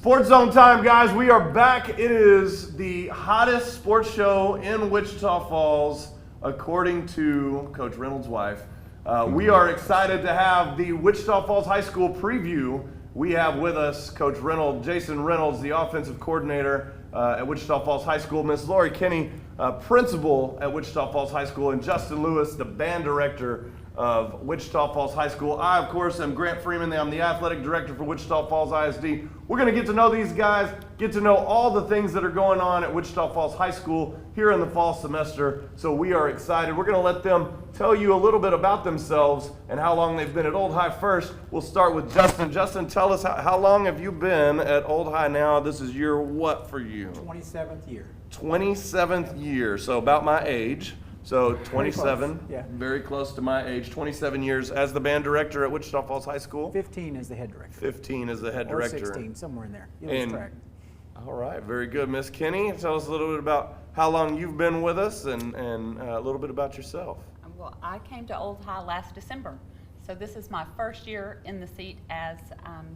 Sports Zone time, guys. We are back. It is the hottest sports show in Wichita Falls, according to Coach Reynolds' wife. We are excited to have the Wichita Falls High School preview. We have with us Coach Reynolds, Jason Reynolds, the offensive coordinator at Wichita Falls High School, Miss Lori Kinney, principal at Wichita Falls High School, and Justin Lewis, the band director of Wichita Falls High School. I, of course, am Grant Freeman. I'm the athletic director for Wichita Falls ISD. We're going to get to know these guys, get to know all the things that are going on at Wichita Falls High School here in the fall semester. So we are excited. We're going to let them tell you a little bit about themselves and how long they've been at Old High first. We'll start with Justin. Justin, tell us how long have you been at Old High now? This is year what for you? 27th year. 27th year, so about my age. So 27, yeah. Very close to my age, 27 years as the band director at Wichita Falls High School. 15 as the head director. 15 as the head or director. 16, somewhere in there. You lose track. All right, very good. Miss Kinney, tell us a little bit about how long you've been with us and a little bit about yourself. Well, I came to Old High last December. So this is my first year in the seat as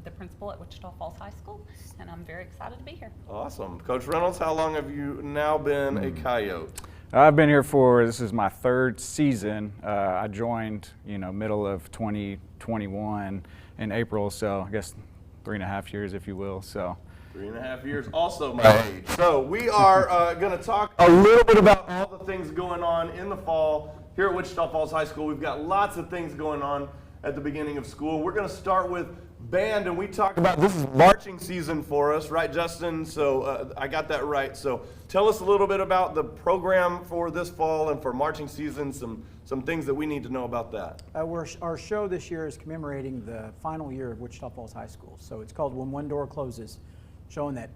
the principal at Wichita Falls High School, and I'm very excited to be here. Awesome. Coach Reynolds, how long have you now been a Coyote? I've been here this is my third season. I joined, middle of 2021 in April, so I guess 3.5 years, if you will. So 3.5 years, also my age. So we are going to talk a little bit about all the things going on in the fall here at Wichita Falls High School. We've got lots of things going on at the beginning of school. We're going to start with band, and we talked about this is marching season for us, right, Justin? So I got that right. So tell us a little bit about the program for this fall and for marching season, some things that we need to know about that. Our show this year is commemorating the final year of Wichita Falls High School. So it's called When One Door Closes, showing that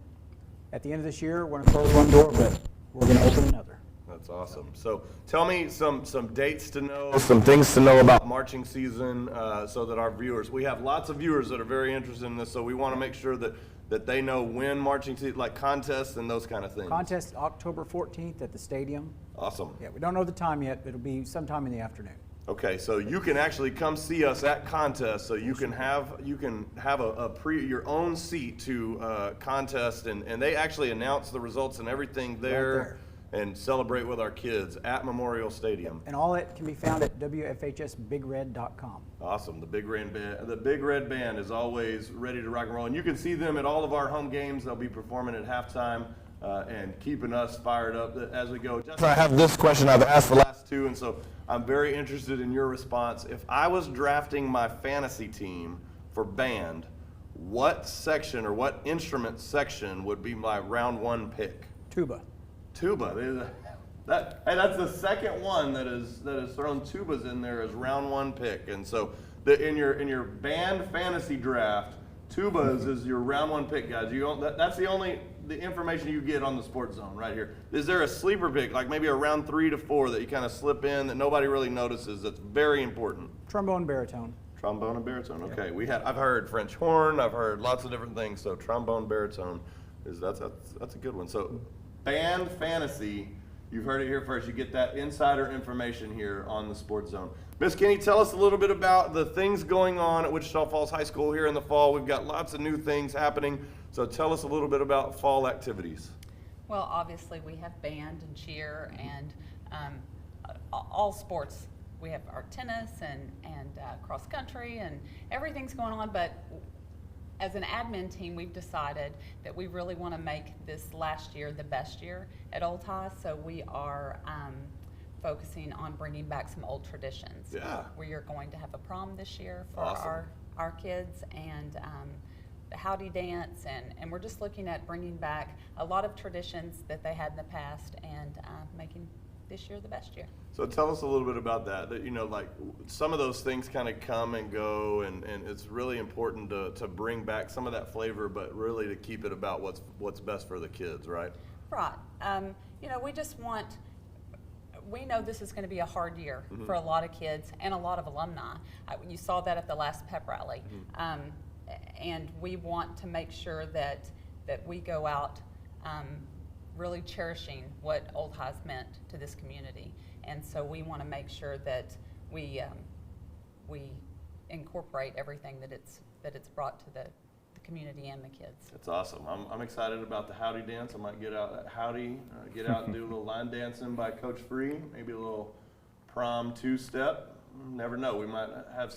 at the end of this year, we're going to close one door, but we're going to open another. That's awesome. So tell me some dates to know, some things to know about marching season so that our viewers, we have lots of viewers that are very interested in this, so we want to make sure that they know when marching season, like contests and those kind of things. Contest October 14th at the stadium. Awesome. Yeah, we don't know the time yet, but it'll be sometime in the afternoon. Okay, so you can actually come see us at contest, so you can have your own seat to contest, and they actually announce the results and everything there. And celebrate with our kids at Memorial Stadium. And all that can be found at WFHSBigRed.com. Awesome. The Big Red Band is always ready to rock and roll. And you can see them at all of our home games. They'll be performing at halftime and keeping us fired up as we go. Justin, I have this question I've asked the last two, and so I'm very interested in your response. If I was drafting my fantasy team for band, what section or what instrument section would be my round one pick? Tuba. Tuba. That's the second one that has thrown tubas in there as round one pick. And so in your band fantasy draft, tubas is your round one pick, guys. That's the information you get on the Sports Zone right here. Is there a sleeper pick, like maybe a round 3 to 4 that you kind of slip in that nobody really notices that's very important? Trombone, baritone. Trombone and baritone. Okay. I've heard French horn. I've heard lots of different things. So trombone, baritone that's a good one. So band fantasy, you've heard it here first. You get that insider information here on the Sports Zone. Miss Kinney, tell us a little bit about the things going on at Wichita Falls High School here in the fall. We've got lots of new things happening, so tell us a little bit about fall activities. Well, obviously we have band and cheer and all sports. We have our tennis and cross country and everything's going on, but as an admin team, we've decided that we really want to make this last year the best year at Old High, so we are focusing on bringing back some old traditions. Yeah. We are going to have a prom this year for Awesome. our kids, and the howdy dance, and we're just looking at bringing back a lot of traditions that they had in the past and making this year the best year. So tell us a little bit about that. Like some of those things kind of come and go, and it's really important to bring back some of that flavor, but really to keep it about what's best for the kids, right? Right. We know this is going to be a hard year for a lot of kids and a lot of alumni. You saw that at the last pep rally. And we want to make sure that we go out really cherishing what Old High's meant to this community. And so we want to make sure that we incorporate everything that it's brought to the community and the kids. That's awesome. I'm excited about the Howdy dance. I might get out at Howdy, get out and do a little line dancing by Coach Free, maybe a little prom two-step. Never know. We might have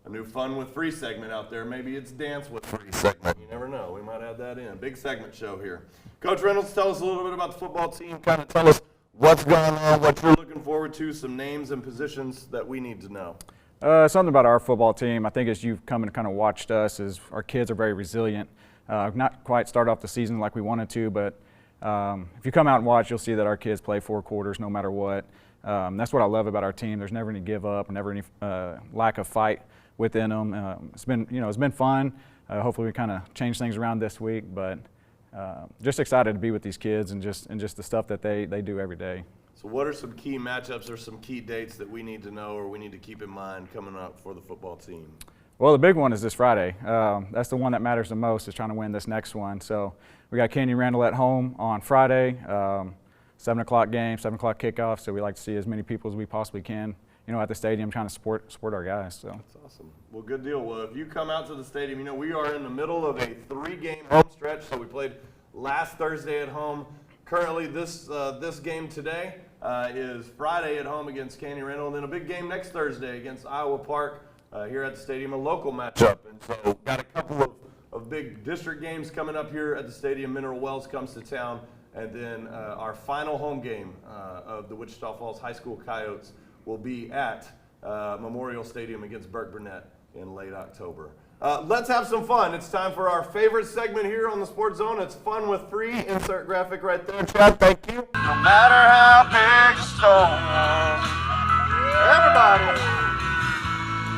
a new fun with Free segment out there. Maybe it's dance with Free segment. You never know. We might add that in. Big segment show here. Coach Reynolds, tell us a little bit about the football team. Kind of tell us what's going on, what you're looking forward to, some names and positions that we need to know. Something about our football team, I think as you've come and kind of watched us, is our kids are very resilient. Not quite start off the season like we wanted to, but if you come out and watch, you'll see that our kids play 4 quarters no matter what. That's what I love about our team. There's never any give up, never any lack of fight within them. It's been fun. Hopefully we kind of change things around this week, but just excited to be with these kids and just the stuff that they do every day. So what are some key matchups or some key dates that we need to know or we need to keep in mind coming up for the football team? Well, the big one is this Friday. That's the one that matters the most, is trying to win this next one. So we got Canyon Randall at home on Friday, 7 o'clock game, 7 o'clock kickoff. So we like to see as many people as we possibly can, at the stadium, trying to support our guys. So that's awesome. Well, good deal. Well, if you come out to the stadium, we are in the middle of a 3-game home stretch. So we played last Thursday at home. Currently, this game today is Friday at home against Canyon Randall, and then a big game next Thursday against Iowa Park here at the stadium, a local matchup. And so got a couple of big district games coming up here at the stadium. Mineral Wells comes to town, and then our final home game of the Wichita Falls High School Coyotes will be at Memorial Stadium against Burke Burnett in late October. Let's have some fun. It's time for our favorite segment here on the Sports Zone. It's Fun with Free. Insert graphic right there, Chad. Thank you. No matter how big the storm, everybody,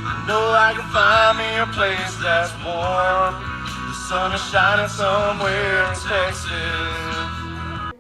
I know I can find me a place that's warm. The sun is shining somewhere in Texas.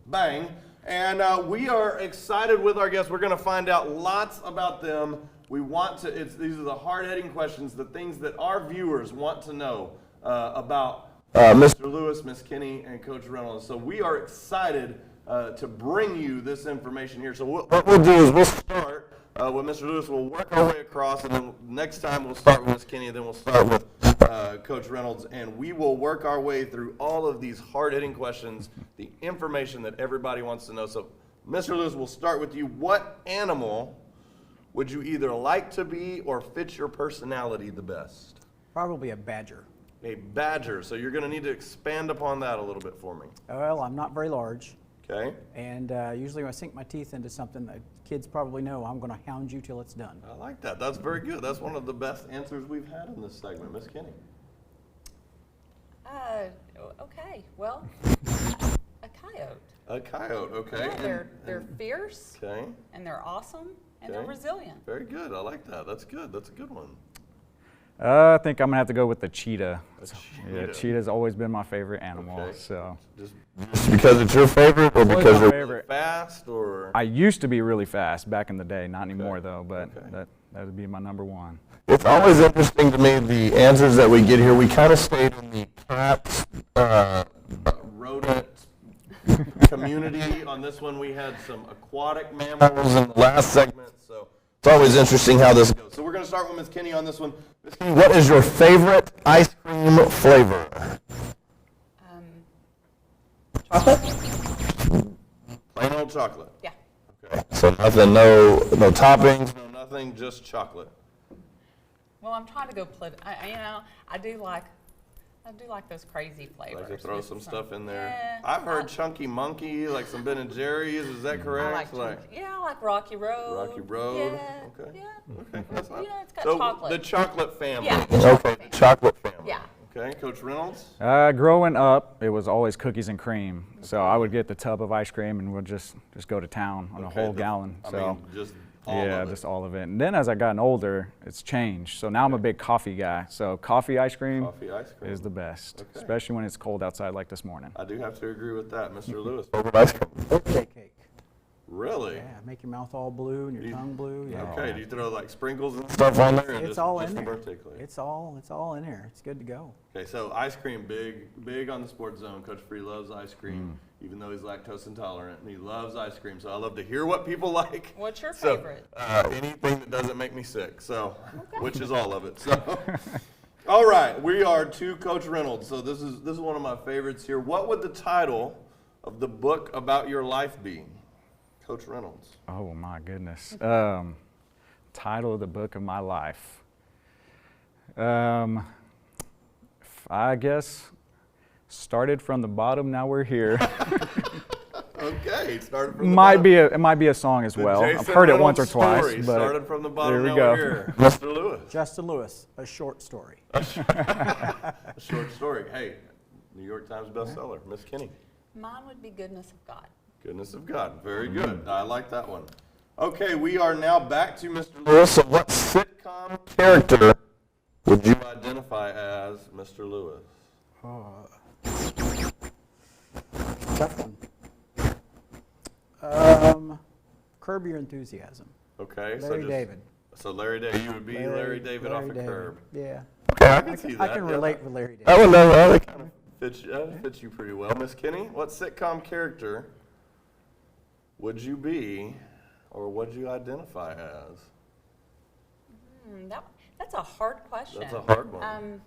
Bang. And we are excited with our guests. We're going to find out lots about them. We want to, these are the hard-hitting questions, the things that our viewers want to know about Mr. Lewis, Miss Kinney, and Coach Reynolds. So we are excited to bring you this information here. So what we'll do is we'll start with Mr. Lewis. We'll work our way across, and then next time we'll start with Miss Kinney, and then we'll start with Coach Reynolds, and we will work our way through all of these hard-hitting questions, the information that everybody wants to know. So Mr. Lewis, we'll start with you. What animal would you either like to be or fit your personality the best? Probably a badger. A badger. So you're going to need to expand upon that a little bit for me. Well, I'm not very large. Okay. And usually when I sink my teeth into something, the kids probably know I'm going to hound you till it's done. I like that. That's very good. That's one of the best answers we've had in this segment. Miss Kinney. Okay. Well, a coyote. A coyote. Okay. Yeah, they're fierce. Okay. And they're awesome. And they're resilient. Very good. I like that. That's good. That's a good one. I think I'm going to have to go with the cheetah. Cheetah. Yeah, cheetah's always been my favorite animal. Okay. So Just because it's your favorite, or because you're favorite. Fast, or I used to be really fast back in the day, not anymore Okay. though, but Okay. that would be my number one. It's always interesting to me, the answers that we get here. We kind of stayed in the cat, rodent community. On this one, we had some aquatic mammals in the last segment, so it's always interesting how this goes. So we're going to start with Ms. Kinney on this one. Ms. Kinney, what is your favorite ice cream flavor? Chocolate? Plain old chocolate. Yeah. Okay. So nothing, no toppings, no nothing, just chocolate. Well, I'm trying to go I do like those crazy flavors. Like to throw with some stuff in there. Yeah. I've heard Chunky Monkey, like some Ben and Jerry's. Is that correct? I like Rocky Road. Rocky Road. Yeah. Okay. Yeah. Okay. That's not, It's got so chocolate. the chocolate family. Yeah, the Okay. chocolate The family. chocolate family. Yeah. Okay. Coach Reynolds. Growing up, it was always cookies and cream. So I would get the tub of ice cream and we'll just go to town on a whole gallon. I So mean, just all of it. just all of it. And then as I gotten older, it's changed. So now I'm a big coffee guy. So coffee ice cream, Coffee ice cream is the best, Okay. especially when it's cold outside like this morning. I do have to agree with that, Mr. Lewis. Favorite ice cream? Birthday cake. Really? Yeah, make your mouth all blue and your tongue blue. Yeah. Okay. Do you throw like sprinkles and stuff on there? Or It's just, all just in the there. birthday cake? It's all in there. It's good to go. Okay, so ice cream, big on the Sports Zone. Coach Free loves ice cream, even though he's lactose intolerant, and he loves ice cream. So I love to hear what people like. What's your So, favorite? anything that doesn't make me sick. So, which is all of it. So, All right, we are to Coach Reynolds. So this is one of my favorites here. What would the title of the book about your life be, Coach Reynolds? Oh my goodness. Title of the book of my life. I guess started from the bottom. Now we're here. Okay, started from the It might be a song as well. I've Jason heard it Reynolds once or twice. story. But Started from the bottom. there we Now go. we're here. Mr. Lewis. Justin Lewis, a short story. A short story. Hey, New York Times bestseller. Miss Kinney. Mine would be Goodness of God. Goodness of God. Very good. I like that one. Okay, we are now back to Mr. Lewis. So what sitcom character would you identify as, Mr. Lewis? Tough one. Curb Your Enthusiasm. Okay, Larry David. So Larry David, you would be Larry David off of Curb. Yeah. Okay, I can see that. I can yeah. relate with Larry David. I would know that kind of fits you pretty well. Miss Kinney, what sitcom character would you be, or would you identify as? That's a hard question. That's a hard one.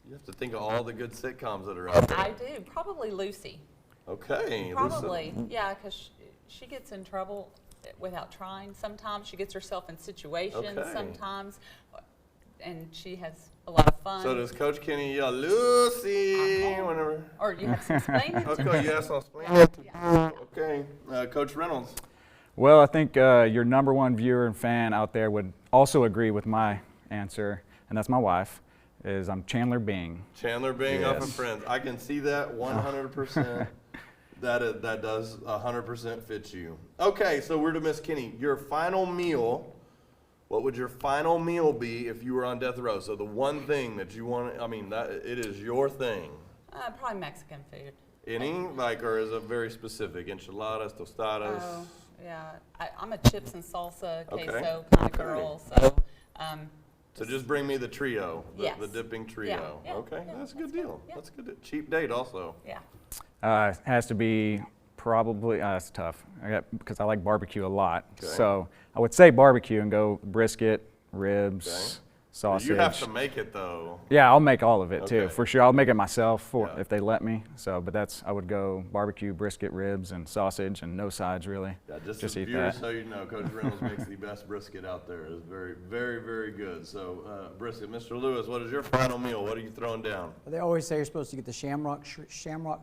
You have to think of all the good sitcoms that are out there. I do. Probably Lucy. Okay. Probably, yeah, because she gets in trouble without trying sometimes. She gets herself in situations Okay. sometimes, and she has a lot of fun. So does Coach Kinney yell, Lucy, whenever? Or you have some explaining to do. Okay, yes, I'll explain it. Okay. Coach Reynolds. Well, I think your number one viewer and fan out there would also agree with my answer, and that's my wife. I'm Chandler Bing. Chandler Bing off of Yes. Friends. I can see that 100%. That does 100% fit you. Okay, so we're to Miss Kinney. Your final meal, what would your final meal be if you were on death row? So the one thing that you want, it is your thing. Probably Mexican food. Any, or is it very specific? Enchiladas, tostadas? Oh, yeah. I'm a chips and salsa, Okay. queso kind of girl, so. So just bring me the trio, Yes. the dipping trio. Yeah, Okay, yeah, that's a good deal. Yeah. That's a good. Cheap date also. Yeah. It has to be probably, it's tough, because I like barbecue a lot. Okay. So I would say barbecue and go brisket, ribs, Okay. sausage. You have to make it though. Yeah, I'll make all of it too, Okay. for sure. I'll make it myself Yeah. if they let me. So, but I would go barbecue, brisket, ribs, and sausage, and no sides really. Yeah, just eat viewers, that. so you know, Coach Reynolds makes the best brisket out there. It's very, very, very good. So, brisket. Mr. Lewis, what is your final meal? What are you throwing down? They always say you're supposed to get the shamrock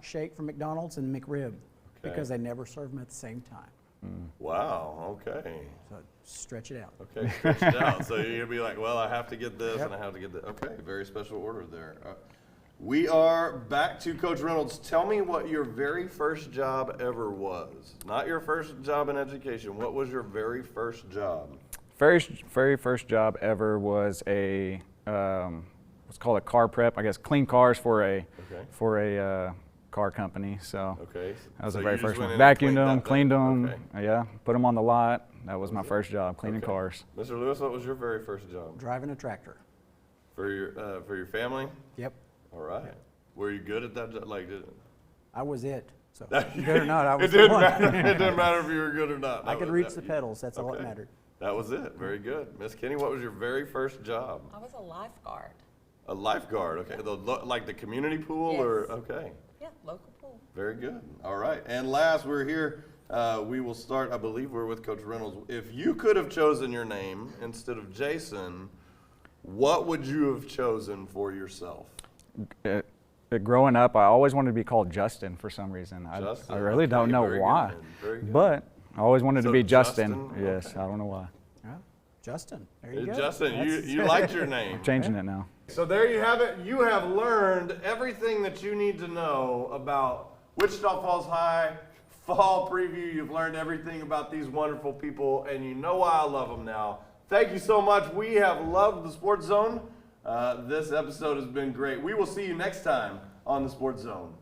shake from McDonald's and McRib because they never serve them at the same time. Wow, okay. So stretch it out. Okay, stretch it out. So you're going to be like, well, I have to get this and I have to get that. Okay, very special order there. We are back to Coach Reynolds. Tell me what your very first job ever was. Not your first job in education. What was your very first job? Very first job ever was what's called a car prep. I guess clean cars for a car company. So Okay. that was So the very you just first went one. in and Vacuumed them, that cleaned thing. them. Okay. Yeah, put them on the lot. That was my first job, cleaning Okay. cars. Mr. Lewis, what was your very first job? Driving a tractor. For your family? Yep. All right. Were you good at that job? I was it. So good or not, I was It the didn't one. matter. It didn't matter if you were good or not. I could reach the pedals. That's all that Okay. mattered. That was it. Very good. Miss Kinney, what was your very first job? I was a lifeguard. A lifeguard. Okay. Like the community pool or Yes. okay. Yeah, local pool. Very good. All right. And last, we're here. We will start. I believe we're with Coach Reynolds. If you could have chosen your name instead of Jason, what would you have chosen for yourself? Growing up, I always wanted to be called Justin for some reason. Justin, I really don't okay, know very why, good, very good. but I always wanted So to be Justin. Justin, Yes, okay. I don't know why. Yeah. Justin. There you go. Justin, That's- you liked your name. Changing it now. So there you have it. You have learned everything that you need to know about Wichita Falls High fall preview. You've learned everything about these wonderful people, and you know why I love them now. Thank you so much. We have loved the Sports Zone. This episode has been great. We will see you next time on the Sports Zone.